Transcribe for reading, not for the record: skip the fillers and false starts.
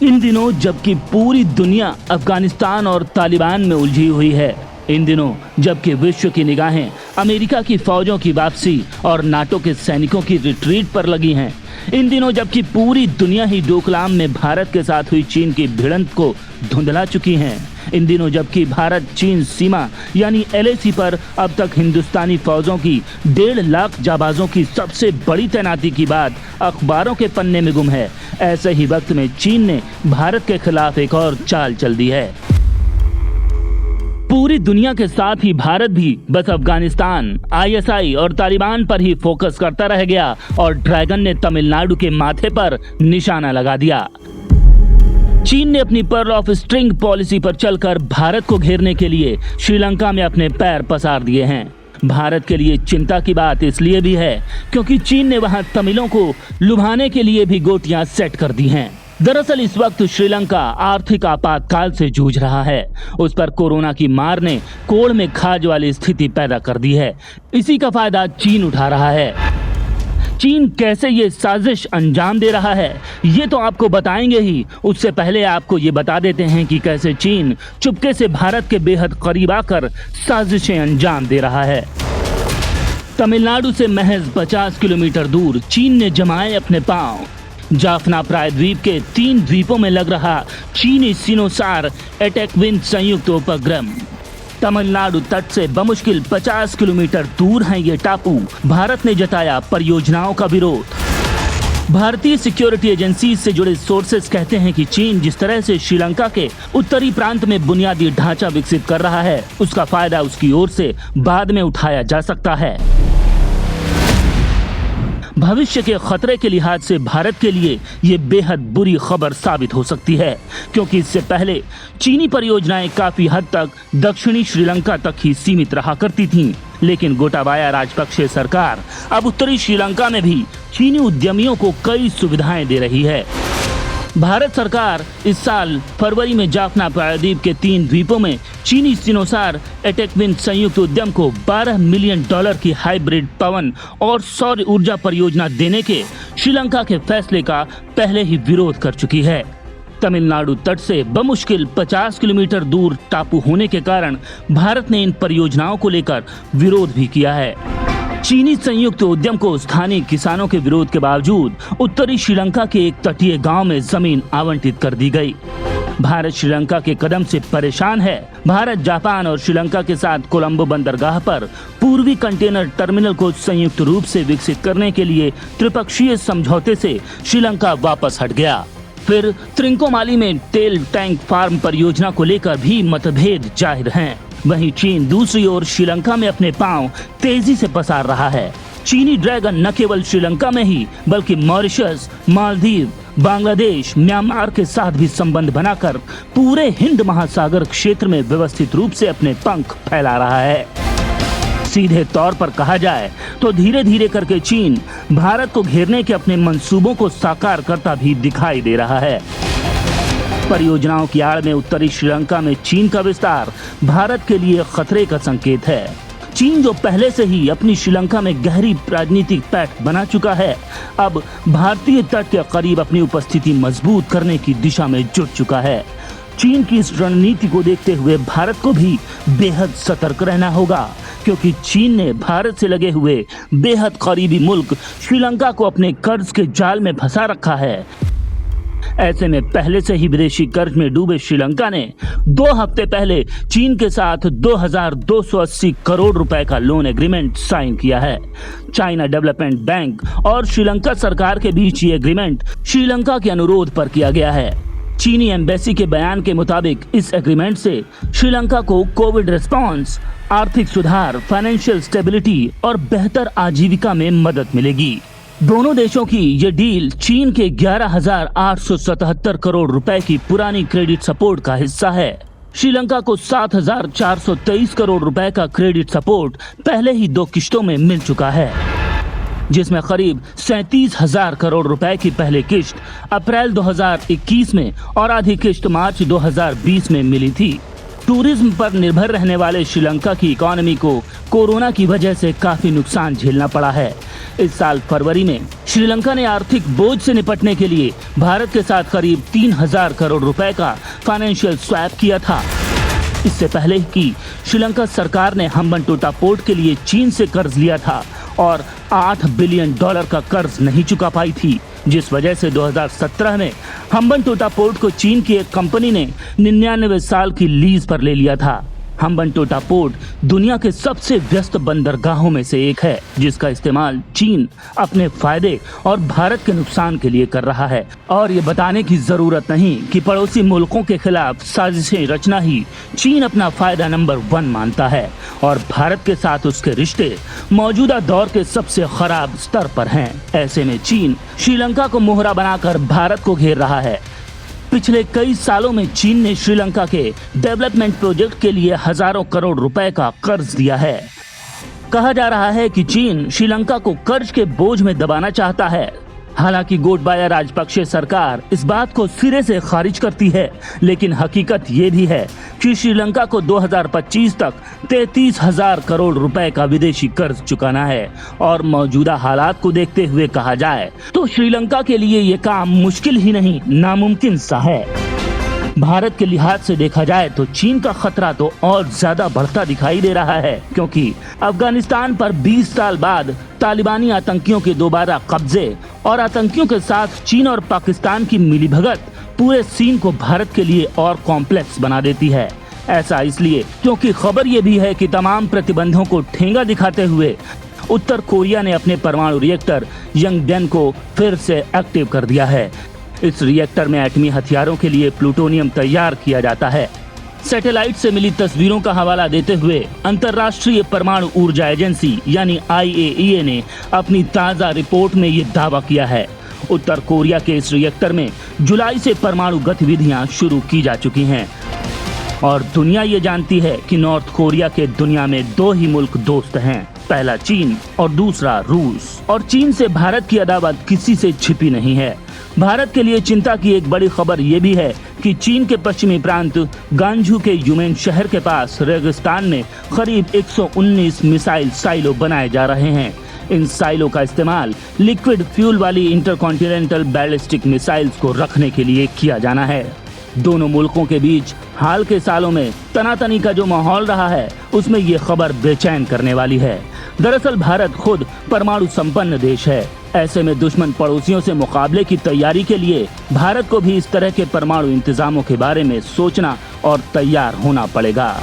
इन दिनों जबकि पूरी दुनिया अफगानिस्तान और तालिबान में उलझी हुई है, इन दिनों जबकि विश्व की निगाहें अमेरिका की फौजों की वापसी और नाटो के सैनिकों की रिट्रीट पर लगी हैं, इन दिनों जबकि पूरी दुनिया ही डोकलाम में भारत के साथ हुई चीन की भिड़ंत को धुंधला चुकी है, इन दिनों जबकि भारत चीन सीमा यानी LAC पर अब तक हिंदुस्तानी फौजों की 1.5 लाख जाबाजों की सबसे बड़ी तैनाती की बात अखबारों के पन्ने में गुम है, ऐसे ही वक्त में चीन ने भारत के खिलाफ एक और चाल चल दी है। पूरी दुनिया के साथ ही भारत भी बस अफगानिस्तान, ISI और तालिबान पर ही फोकस करता रह गया और ड्रैगन ने तमिलनाडु के माथे पर निशाना लगा दिया। चीन ने अपनी पर्ल ऑफ स्ट्रिंग पॉलिसी पर चलकर भारत को घेरने के लिए श्रीलंका में अपने पैर पसार दिए हैं। भारत के लिए चिंता की बात इसलिए भी है क्योंकि चीन ने वहां तमिलों को लुभाने के लिए भी गोटियां सेट कर दी हैं। दरअसल इस वक्त श्रीलंका आर्थिक आपातकाल से जूझ रहा है। उस पर कोरोना की मार ने कोड़ में खाज वाली स्थिति पैदा कर दी है। इसी का फायदा चीन उठा रहा है। चीन कैसे ये साजिश अंजाम दे रहा है ये तो आपको बताएंगे ही, उससे पहले आपको ये बता देते हैं कि कैसे चीन चुपके से भारत के बेहद करीब आकर साजिशें अंजाम दे रहा है। तमिलनाडु से महज 50 किलोमीटर दूर चीन ने जमाए अपने पांव। जाफना प्रायद्वीप के 3 द्वीपों में लग रहा चीनी सिनोसार अटैक विंड संयुक्त उपग्रह। तमिलनाडु तट से बमुश्किल 50 किलोमीटर दूर हैं ये टापू। भारत ने जताया परियोजनाओं का विरोध। भारतीय सिक्योरिटी एजेंसी से जुड़े सोर्सेस कहते हैं कि चीन जिस तरह से श्रीलंका के उत्तरी प्रांत में बुनियादी ढांचा विकसित कर रहा है, उसका फायदा उसकी ओर से बाद में उठाया जा सकता है। भविष्य के खतरे के लिहाज से भारत के लिए ये बेहद बुरी खबर साबित हो सकती है, क्योंकि इससे पहले चीनी परियोजनाएं काफी हद तक दक्षिणी श्रीलंका तक ही सीमित रहा करती थीं, लेकिन गोटाबाया राजपक्षे सरकार अब उत्तरी श्रीलंका में भी चीनी उद्यमियों को कई सुविधाएं दे रही है। भारत सरकार इस साल फरवरी में जाफना प्रायद्वीप के 3 द्वीपों में चीनी सिनोसार अटैक विंड संयुक्त उद्यम को $12 मिलियन की हाइब्रिड पवन और सौर ऊर्जा परियोजना देने के श्रीलंका के फैसले का पहले ही विरोध कर चुकी है। तमिलनाडु तट से बमुश्किल 50 किलोमीटर दूर टापू होने के कारण भारत ने इन परियोजनाओं को लेकर विरोध भी किया है। चीनी संयुक्त उद्यम को स्थानीय किसानों के विरोध के बावजूद उत्तरी श्रीलंका के एक तटीय गांव में जमीन आवंटित कर दी गई। भारत श्रीलंका के कदम से परेशान है। भारत जापान और श्रीलंका के साथ कोलंबो बंदरगाह पर पूर्वी कंटेनर टर्मिनल को संयुक्त रूप से विकसित करने के लिए त्रिपक्षीय समझौते से श्रीलंका वापस हट गया। फिर त्रिंकोमाली में तेल टैंक फार्म परियोजना को लेकर भी मतभेद जाहिर हैं। वहीं चीन दूसरी ओर श्रीलंका में अपने पांव तेजी से पसार रहा है। चीनी ड्रैगन न केवल श्रीलंका में ही बल्कि मॉरिशस, मालदीव, बांग्लादेश, म्यांमार के साथ भी संबंध बनाकर पूरे हिंद महासागर क्षेत्र में व्यवस्थित रूप से अपने पंख फैला रहा है। सीधे तौर पर कहा जाए तो धीरे धीरे करके चीन भारत को घेरने के अपने मंसूबों को साकार करता भी दिखाई दे रहा है। परियोजनाओं की आड़ में उत्तरी श्रीलंका में चीन का विस्तार भारत के लिए खतरे का संकेत है। चीन जो पहले से ही अपनी श्रीलंका में गहरी राजनीतिक पैठ बना चुका है, अब भारतीय तट के करीब अपनी उपस्थिति मजबूत करने की दिशा में जुट चुका है। चीन की इस रणनीति को देखते हुए भारत को भी बेहद सतर्क रहना होगा, क्योंकि चीन ने भारत से लगे हुए बेहद करीबी मुल्क श्रीलंका को अपने कर्ज के जाल में फंसा रखा है। ऐसे में पहले से ही विदेशी कर्ज में डूबे श्रीलंका ने 2 हफ्ते पहले चीन के साथ 2280 करोड़ रुपए का लोन एग्रीमेंट साइन किया है। चाइना डेवलपमेंट बैंक और श्रीलंका सरकार के बीच ये एग्रीमेंट श्रीलंका के अनुरोध पर किया गया है। चीनी एम्बेसी के बयान के मुताबिक इस एग्रीमेंट से श्रीलंका को कोविड रिस्पांस, आर्थिक सुधार, फाइनेंशियल स्टेबिलिटी और बेहतर आजीविका में मदद मिलेगी। दोनों देशों की ये डील चीन के 11,877 करोड़ रुपए की पुरानी क्रेडिट सपोर्ट का हिस्सा है। श्रीलंका को 7,423 करोड़ रुपए का क्रेडिट सपोर्ट पहले ही 2 किश्तों में मिल चुका है, जिसमें करीब 37,000 करोड़ रुपए की पहली किश्त अप्रैल 2021 में और आधी किश्त मार्च 2020 में मिली थी। टूरिज्म पर निर्भर रहने वाले श्रीलंका की इकोनॉमी को कोरोना की वजह से काफी नुकसान झेलना पड़ा है। इस साल फरवरी में श्रीलंका ने आर्थिक बोझ से निपटने के लिए भारत के साथ करीब 3000 करोड़ रुपए का फाइनेंशियल स्वैप किया था। इससे पहले कि श्रीलंका सरकार ने हम्बनटोटा पोर्ट के लिए चीन से कर्ज लिया था और $8 बिलियन का कर्ज नहीं चुका पाई थी, जिस वजह से 2017 में हम्बनटोटा पोर्ट को चीन की एक कंपनी ने 99 साल की लीज पर ले लिया था। हम्बनटोटा पोर्ट दुनिया के सबसे व्यस्त बंदरगाहों में से एक है, जिसका इस्तेमाल चीन अपने फायदे और भारत के नुकसान के लिए कर रहा है। और ये बताने की जरूरत नहीं कि पड़ोसी मुल्कों के खिलाफ साजिशें रचना ही चीन अपना फायदा नंबर 1 मानता है और भारत के साथ उसके रिश्ते मौजूदा दौर के सबसे खराब स्तर पर हैं। ऐसे में चीन श्रीलंका को मोहरा बनाकर भारत को घेर रहा है। पिछले कई सालों में चीन ने श्रीलंका के डेवलपमेंट प्रोजेक्ट के लिए हजारों करोड़ रुपए का कर्ज दिया है। कहा जा रहा है कि चीन श्रीलंका को कर्ज के बोझ में दबाना चाहता है। हालांकि गोटबाया राजपक्षे सरकार इस बात को सिरे से खारिज करती है, लेकिन हकीकत ये भी है कि श्रीलंका को 2025 तक 33,000 करोड़ रुपए का विदेशी कर्ज चुकाना है और मौजूदा हालात को देखते हुए कहा जाए तो श्रीलंका के लिए ये काम मुश्किल ही नहीं, नामुमकिन सा है। भारत के लिहाज से देखा जाए तो चीन का खतरा तो और ज्यादा बढ़ता दिखाई दे रहा है, क्योंकि अफगानिस्तान पर 20 साल बाद तालिबानी आतंकियों के दोबारा कब्जे और आतंकियों के साथ चीन और पाकिस्तान की मिलीभगत पूरे सीन को भारत के लिए और कॉम्प्लेक्स बना देती है। ऐसा इसलिए क्योंकि खबर ये भी है कि तमाम प्रतिबंधों को ठेंगा दिखाते हुए उत्तर कोरिया ने अपने परमाणु रिएक्टर यंगडेन को फिर से एक्टिव कर दिया है। इस रिएक्टर में एटमी हथियारों के लिए प्लूटोनियम तैयार किया जाता है। सैटेलाइट से मिली तस्वीरों का हवाला देते हुए अंतर्राष्ट्रीय परमाणु ऊर्जा एजेंसी यानी IAEA ने अपनी ताज़ा रिपोर्ट में ये दावा किया है। उत्तर कोरिया के इस रिएक्टर में जुलाई से परमाणु गतिविधियां शुरू की जा चुकी हैं और दुनिया ये जानती है कि नॉर्थ कोरिया के दुनिया में 2 ही मुल्क दोस्त हैं, पहला चीन और दूसरा रूस। और चीन से भारत की अदावत किसी से छिपी नहीं है। भारत के लिए चिंता की एक बड़ी खबर ये भी है कि चीन के पश्चिमी प्रांत गांजू के यूमेन शहर के पास रेगिस्तान में करीब 119 मिसाइल साइलो बनाए जा रहे हैं। इन साइलो का इस्तेमाल लिक्विड फ्यूल वाली इंटरकॉन्टिनेंटल बैलिस्टिक मिसाइल्स को रखने के लिए किया जाना है। दोनों मुल्कों के बीच हाल के सालों में तनातनी का जो माहौल रहा है, उसमें ये खबर बेचैन करने वाली है। दरअसल भारत खुद परमाणु संपन्न देश है। ऐसे में दुश्मन पड़ोसियों से मुकाबले की तैयारी के लिए भारत को भी इस तरह के परमाणु इंतजामों के बारे में सोचना और तैयार होना पड़ेगा।